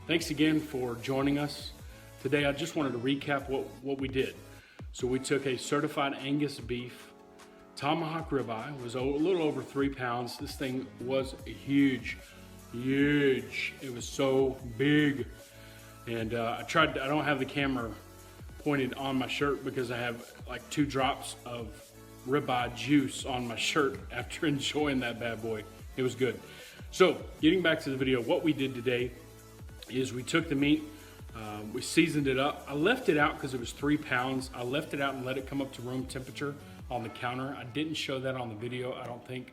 Thanks again for joining us. Today I just wanted to recap what we did. So we took a certified Angus beef, tomahawk ribeye. It was a little over 3 pounds. This thing was huge. It was so big. And I don't have the camera pointed on my shirt because I have like 2 drops of ribeye juice on my shirt after enjoying that bad boy. It was good. So getting back to the video, what we did today is we took the meat, we seasoned it up. I left it out because it was 3 pounds. I left it out and let it come up to room temperature on the counter. I didn't show that on the video, I don't think.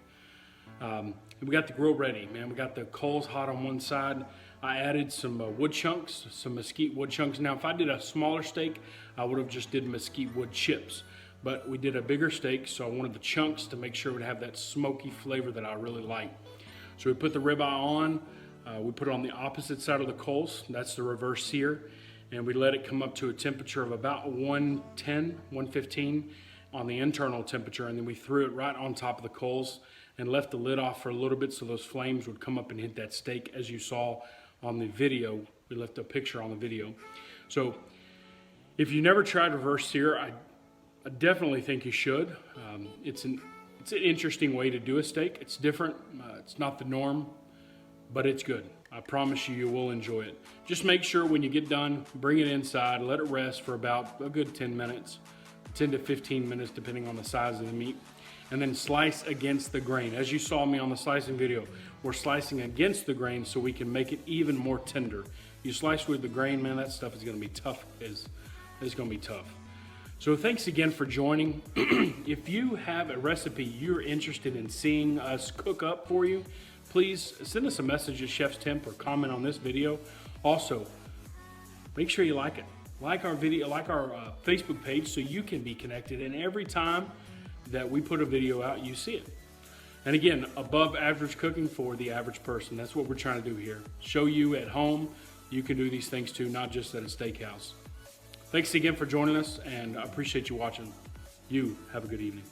We got the grill ready, man. We got the coals hot on one side. I added some wood chunks, some mesquite wood chunks. Now, if I did a smaller steak, I would have just did mesquite wood chips. But we did a bigger steak, so I wanted the chunks to make sure it would have that smoky flavor that I really like. So we put the ribeye on. We put it on the opposite side of the coals. That's the reverse sear. And we let it come up to a temperature of about 110, 115 on the internal temperature. And then we threw it right on top of the coals and left the lid off for a little bit so those flames would come up and hit that steak as you saw on the video. We left a picture on the video. So if you never tried reverse sear, I definitely think you should. It's an interesting way to do a steak. It's different. It's not the norm, but it's good. I promise you will enjoy it. Just make sure when you get done, bring it inside, let it rest for about a good 10 minutes, 10 to 15 minutes, depending on the size of the meat, and then slice against the grain. As you saw me on the slicing video, we're slicing against the grain so we can make it even more tender. You slice with the grain, man, that stuff is gonna be tough. It's gonna be tough. So thanks again for joining. If you have a recipe you're interested in seeing us cook up for you, please send us a message at Chef's Temp or comment on this video. Also, make sure you like it. Like our video, like our Facebook page so you can be connected, and every time that we put a video out, you see it. And again, above average cooking for the average person. That's what we're trying to do here. Show you at home you can do these things too, not just at a steakhouse. Thanks again for joining us, and I appreciate you watching. You have a good evening.